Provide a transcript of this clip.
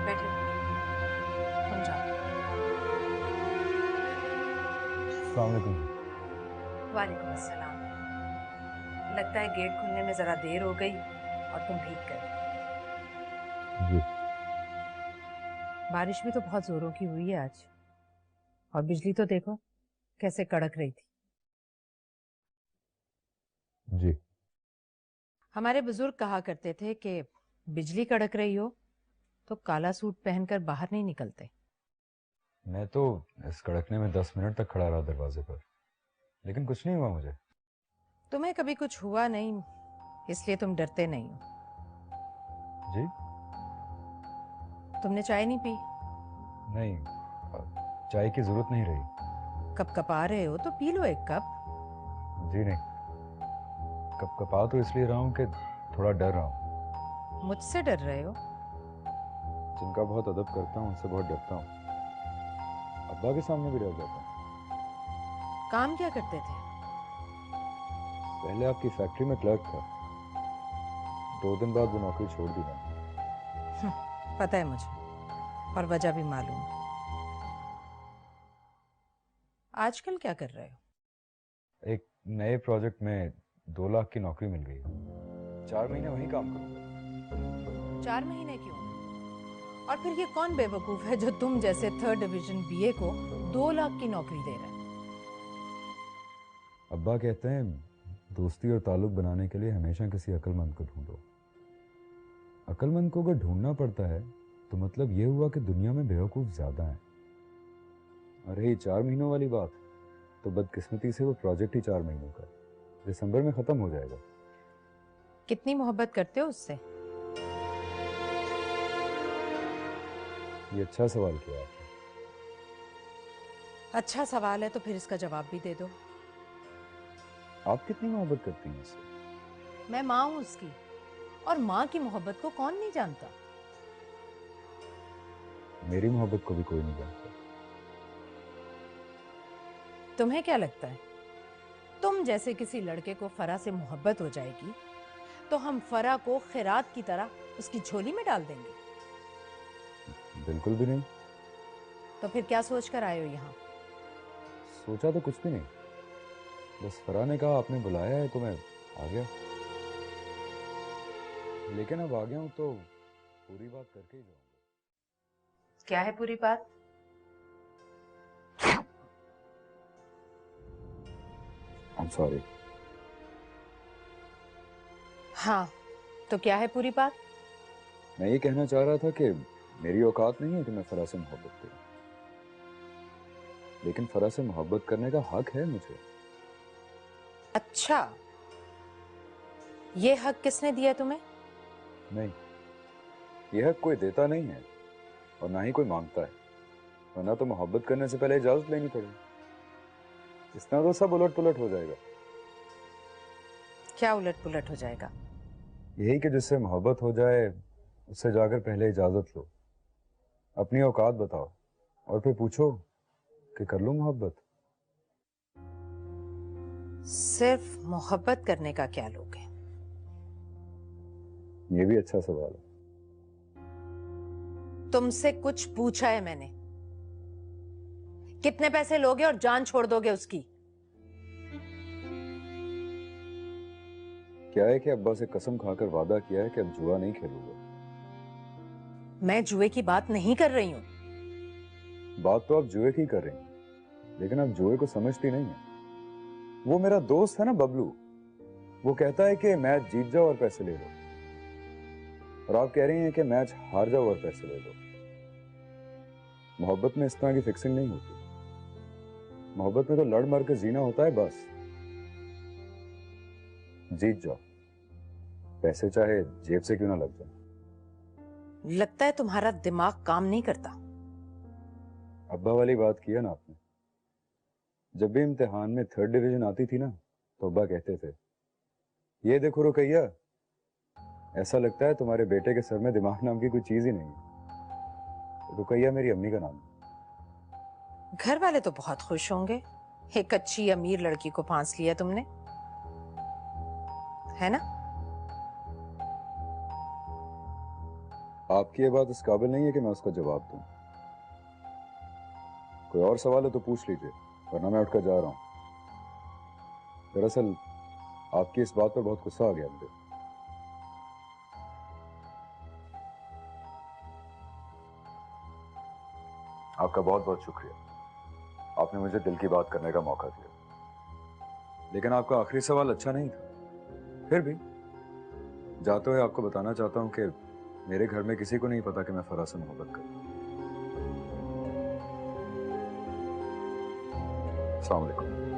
बैठे, तुम जाओ। अस्सलाम वालेकुम। वालेकुम अस्सलाम। लगता है गेट खुलने में जरा देर हो गई और तुम भीग गए। जी। बारिश भी तो बहुत जोरों की हुई है आज, और बिजली तो देखो कैसे कड़क रही थी। जी। हमारे बुजुर्ग कहा करते थे कि बिजली कड़क रही हो तो काला सूट पहनकर बाहर नहीं निकलते। मैं तो इस कड़कने में 10 मिनट तक खड़ा रहा दरवाजे पर, लेकिन कुछ नहीं हुआ मुझे। तुम्हें कभी कुछ हुआ नहीं, इसलिए तुम डरते नहीं हो। जी। तुमने चाय नहीं पी? नहीं, चाय की जरूरत नहीं रही। कप कपा रहे हो तो पी लो एक कप। जी नहीं, कब कपा तो इसलिए रहा हूँ कि थोड़ा डर रहा हूँ। मुझसे डर रहे हो? जिनका बहुत अदब करता हूँ उनसे बहुत डरता हूँ। अब्बा के सामने भी डर जाता हूँ। काम क्या करते थे? पहले आपकी फैक्ट्री में क्लर्क था। 2 दिन बाद वो नौकरी छोड़ दी मैंने। पता है मुझे, और वजह भी मालूम है। आजकल क्या कर रहे हो? एक नए प्रोजेक्ट में 2 लाख की नौकरी मिल गई। 4 महीने वहीं काम करूंगा। 4 महीने क्यों? और फिर ये कौन बेवकूफ है जो तुम जैसे 3rd डिवीजन बीए को 2 लाख की नौकरी दे रहा है? अब्बा कहते हैं दोस्ती और ताल्लुक बनाने के लिए हमेशा किसी अक्लमंद को ढूंढो। अक्लमंद को अगर ढूंढना पड़ता है तो मतलब ये हुआ कि दुनिया में बेवकूफ ज्यादा हैं। और रही 4 महीनों वाली बात, तो बदकिस्मती से वो प्रोजेक्ट ही 4 महीनों का है। दिसंबर में खत्म हो जाएगा। कितनी मोहब्बत करते हो उससे? ये अच्छा सवाल किया आपने। अच्छा सवाल है तो फिर इसका जवाब भी दे दो। आप कितनी मोहब्बत करती हैं उससे? मैं माँ हूं उसकी, और माँ की मोहब्बत को कौन नहीं जानता। मेरी मोहब्बत को भी कोई नहीं जानता। तुम्हें क्या लगता है, तुम जैसे किसी लड़के को फरा से मोहब्बत हो जाएगी तो हम फरा को खैरात की तरह उसकी झोली में डाल देंगे? बिल्कुल भी नहीं। तो फिर क्या सोच कर आए हो यहाँ? सोचा तो कुछ भी नहीं, बस फराह ने कहा आपने बुलाया है तो मैं आ गया। लेकिन अब आ गया हूं तो पूरी बात करके ही जाऊंगा। क्या है पूरी बात? I'm sorry। हाँ, तो क्या है पूरी बात? मैं ये कहना चाह रहा था कि मेरी औकात नहीं है कि मैं फराह से मोहब्बत करूं, लेकिन फराह से मोहब्बत करने का हक है मुझे। अच्छा, ये हक किसने दिया तुम्हें? नहीं, यह हक कोई देता नहीं है और ना ही कोई मांगता है, वरना तो मोहब्बत करने से पहले इजाजत लेनी पड़ेगी। इस तरह तो सब उलट पुलट हो जाएगा। क्या उलट पुलट हो जाएगा? यही कि जिससे मोहब्बत हो जाए उससे जाकर पहले इजाजत लो, अपनी औकात बताओ और फिर पूछो कि कर लूं मोहब्बत। सिर्फ मोहब्बत करने का क्या लोगे? ये भी अच्छा सवाल है। तुमसे कुछ पूछा है मैंने? कितने पैसे लोगे और जान छोड़ दोगे उसकी? क्या है कि अब्बा से कसम खाकर वादा किया है कि अब जुआ नहीं खेलूंगा। मैं जुए की बात नहीं कर रही हूं। बात तो आप जुए की कर रही हैं, लेकिन आप जुए को समझती नहीं है। वो मेरा दोस्त है ना बबलू, वो कहता है कि मैच जीत जाओ और पैसे ले लो, और आप कह रही हैं कि मैच हार जाओ और पैसे ले लो। मोहब्बत में इस तरह की फिक्सिंग नहीं होती। मोहब्बत में तो लड़ मर के जीना होता है बस। जीत जाओ, पैसे चाहे जेब से क्यों ना लग जाए। लगता है तुम्हारा दिमाग काम नहीं करता। अब्बा वाली बात किया ना आपने। जब भी इम्तिहान में 3rd डिवीजन आती थी ना, तो अब्बा कहते थे, ये देखो रुकैया, ऐसा लगता है तुम्हारे बेटे के सर में दिमाग नाम की कोई चीज ही नहीं है। रुकैया मेरी अम्मी का नाम है। घर वाले तो बहुत खुश होंगे, एक अच्छी अमीर लड़की को फांस लिया तुमने, है ना? आपकी ये बात इस काबिल नहीं है कि मैं उसका जवाब दूं। कोई और सवाल है तो पूछ लीजिए, वरना मैं उठकर जा रहा हूं। दरअसल आपकी इस बात पर बहुत गुस्सा आ गया मुझे। आपका बहुत बहुत शुक्रिया, आपने मुझे दिल की बात करने का मौका दिया। लेकिन आपका आखिरी सवाल अच्छा नहीं था। फिर भी जाते हुए आपको बताना चाहता हूं कि मेरे घर में किसी को नहीं पता कि मैं फराह से मोहब्बत करता हूं। अस्सलाम वालेकुम।